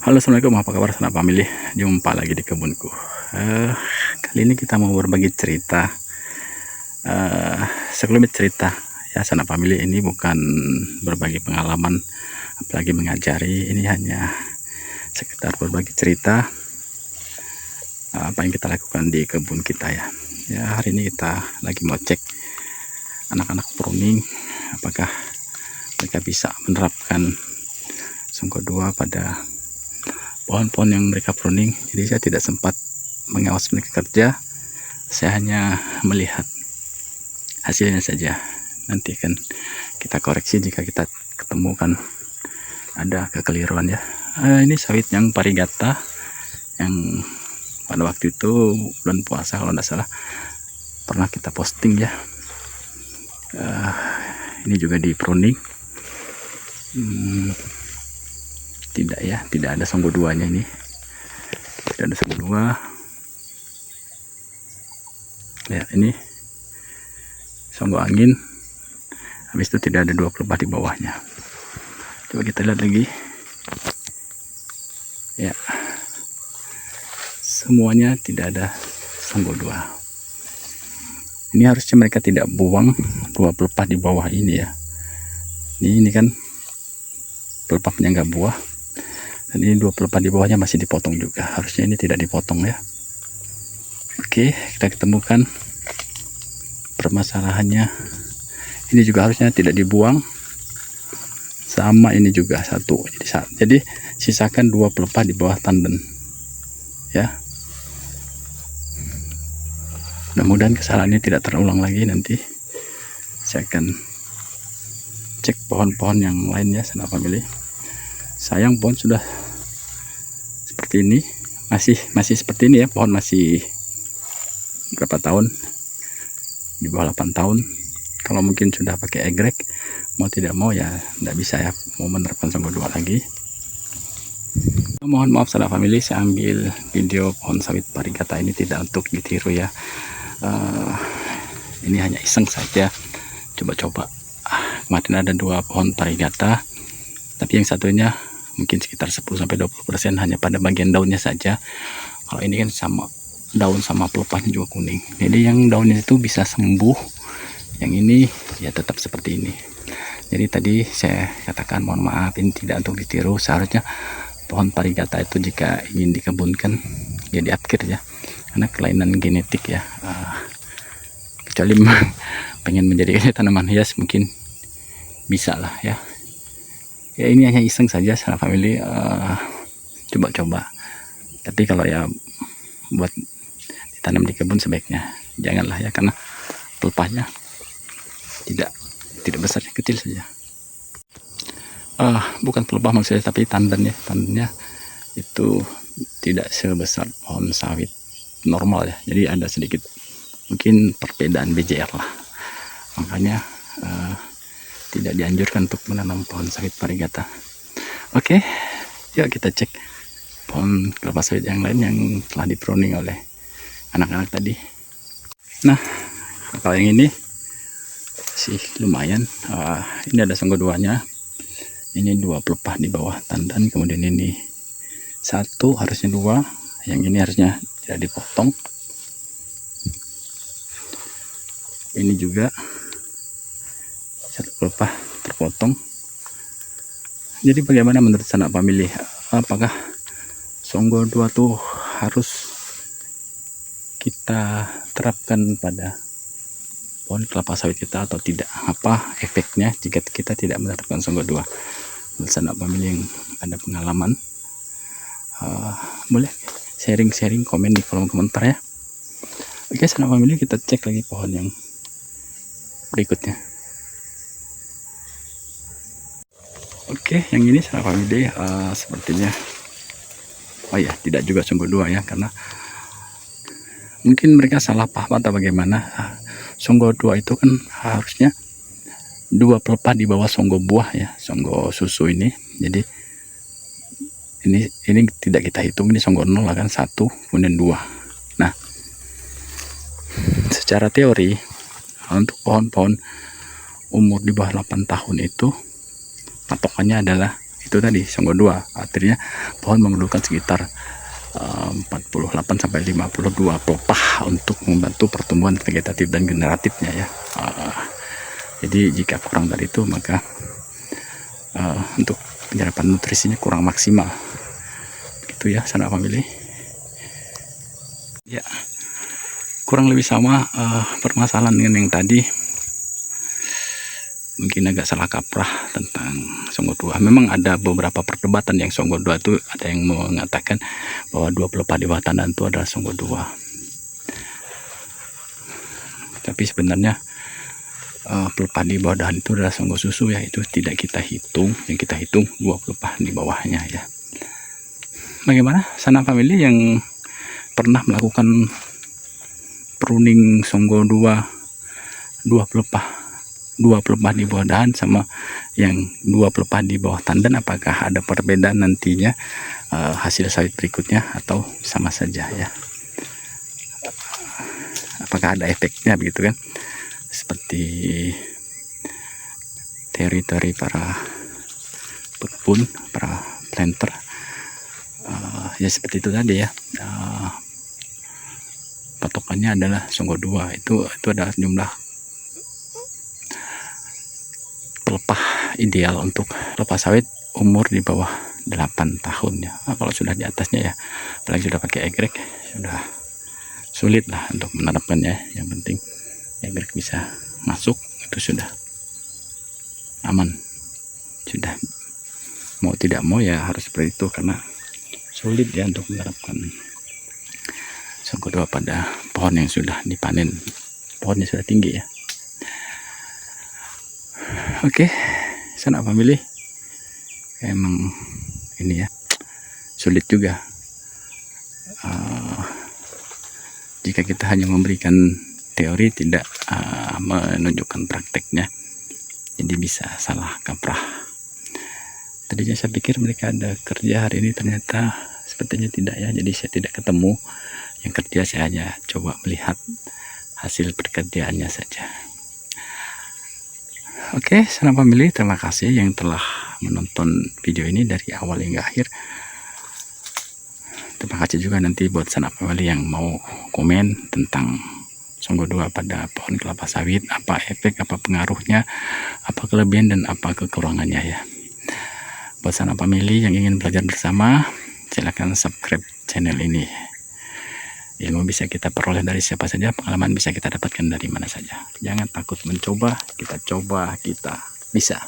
Halo, assalamualaikum, apa kabar sanak family? Jumpa lagi di kebunku. Kali ini kita mau berbagi cerita, sekelumit cerita ya sanak family. Ini bukan berbagi pengalaman, apalagi mengajari. Ini hanya sekedar berbagi cerita apa yang kita lakukan di kebun kita ya. Ya, hari ini kita lagi mau cek anak-anak pruning, apakah mereka bisa menerapkan songgo 2 pada pohon-pohon yang mereka pruning. Jadi saya tidak sempat mengawas mereka kerja, saya hanya melihat hasilnya saja. Nanti kan kita koreksi jika kita ketemukan ada kekeliruan ya. Ini sawit yang parigata yang pada waktu itu bulan puasa kalau tidak salah pernah kita posting ya. Ini juga di pruning. Tidak ya, tidak ada songgo 2 nya ini, tidak ada songgo 2 ya. Ini songgo angin, habis itu tidak ada 2 pelepah di bawahnya. Coba kita lihat lagi ya, semuanya tidak ada songgo 2. Ini harusnya mereka tidak buang 2 pelepah di bawah ini ya. Ini kan pelepahnya nggak buah, dan ini 2 pelepah di bawahnya masih dipotong juga. Harusnya ini tidak dipotong ya. Oke, kita ketemukan permasalahannya. Ini juga harusnya tidak dibuang, sama ini juga satu. Jadi sisakan 2 pelepah di bawah tanden ya. Mudah-mudahan kesalahan ini tidak terulang lagi. Nanti saya akan cek pohon-pohon yang lainnya sanak family. Sayang pohon sudah seperti ini, masih seperti ini ya. Pohon masih berapa tahun, di bawah 8 tahun. Kalau mungkin sudah pakai egrek, mau tidak mau ya tidak bisa ya, mau menerapkan songgo 2 lagi. Mohon maaf sanak family, saya ambil video pohon sawit parigata ini tidak untuk ditiru ya. Ini hanya iseng saja, coba-coba. Kemarin ada 2 pohon parigata, tapi yang satunya mungkin sekitar 10-20% hanya pada bagian daunnya saja. Kalau ini kan sama daun sama pelepahnya juga kuning, jadi yang daunnya itu bisa sembuh, yang ini ya tetap seperti ini. Jadi tadi saya katakan mohon maaf, ini tidak untuk ditiru. Seharusnya pohon parigata itu jika ingin dikebunkan ya diupgrade ya, karena kelainan genetik ya. Kecuali pengen menjadi tanaman hias mungkin bisa lah ya. Ya ini hanya iseng saja sanak family, coba-coba. Tapi kalau ya buat ditanam di kebun sebaiknya janganlah ya, karena pelepahnya tidak besar, kecil saja. Bukan pelepah maksudnya, tapi tandannya itu tidak sebesar pohon sawit normal ya. Jadi ada sedikit mungkin perbedaan BJR lah, makanya tidak dianjurkan untuk menanam pohon sawit parigata. Oke, yuk kita cek pohon kelapa sawit yang lain yang telah di pruning oleh anak-anak tadi. Nah, kalau yang ini sih lumayan. Ini ada songgo 2 nya, ini 2 pelepah di bawah tandan, kemudian ini 1, harusnya 2, yang ini harusnya tidak dipotong. Ini juga 1 pelepah terpotong. Jadi bagaimana menurut sanak family, apakah songgo 2 tuh harus kita terapkan pada pohon kelapa sawit kita atau tidak? Apa efeknya jika kita tidak menerapkan songgo 2? Menurut sanak family yang ada pengalaman, boleh sharing komen di kolom komentar ya. Oke sanak family, kita cek lagi pohon yang berikutnya. Oke, yang ini sanak family, sepertinya oh ya, tidak juga songgo 2 ya, karena mungkin mereka salah paham atau bagaimana. Songgo 2 itu kan harusnya 2 pelepah di bawah songgo buah ya, songgo susu ini. Jadi ini tidak kita hitung, ini songgo 0 kan, 1 kemudian 2. Nah, secara teori untuk pohon-pohon umur di bawah 8 tahun itu patokannya adalah itu tadi Songgo 2. Artinya pohon memerlukan sekitar 48 sampai 52 pelepah untuk membantu pertumbuhan vegetatif dan generatifnya ya. Jadi jika kurang dari itu maka untuk penyerapan nutrisinya kurang maksimal. Gitu ya sanak family. Ya, kurang lebih sama permasalahan dengan yang tadi. Mungkin agak salah kaprah tentang Songgo 2. Memang ada beberapa perdebatan yang Songgo 2 itu ada yang mengatakan bahwa 2 pelepah di bawah tandan itu adalah Songgo 2. Tapi sebenarnya pelepah di bawah dahan itu adalah Songgo susu ya, itu tidak kita hitung. Yang kita hitung 2 pelepah di bawahnya ya. Bagaimana sanak family yang pernah melakukan pruning Songgo 2 2 pelepah di bawah dahan sama yang 2 pelepah di bawah tandan, apakah ada perbedaan nantinya hasil sawit berikutnya atau sama saja ya, apakah ada efeknya begitu kan, seperti teori-teori para pekebun, para planter ya seperti itu tadi ya. Patokannya adalah Songgo 2 itu adalah jumlah pelepah ideal untuk pelepah sawit umur di bawah 8 tahun ya. Kalau sudah di atasnya ya, apalagi sudah pakai egrek, sudah sulit lah untuk menerapkannya. Yang penting egrek bisa masuk, itu sudah aman. Sudah mau tidak mau ya harus seperti itu, karena sulit ya untuk menerapkan Songgo 2 pada pohon yang sudah dipanen, pohonnya sudah tinggi ya. Oke, sanak family, emang ini ya sulit juga jika kita hanya memberikan teori, tidak menunjukkan prakteknya, jadi bisa salah kaprah. Tadinya saya pikir mereka ada kerja hari ini, ternyata sepertinya tidak ya, jadi saya tidak ketemu yang kerja, saya hanya coba melihat hasil pekerjaannya saja. Oke, sanak family, terima kasih yang telah menonton video ini dari awal hingga akhir. Terima kasih juga nanti buat sanak family yang mau komen tentang Songgo 2 pada pohon kelapa sawit, apa efek, apa pengaruhnya, apa kelebihan dan apa kekurangannya ya. Buat sanak family yang ingin belajar bersama, silahkan subscribe channel ini. Ilmu bisa kita peroleh dari siapa saja, pengalaman bisa kita dapatkan dari mana saja. Jangan takut mencoba, kita coba, kita bisa.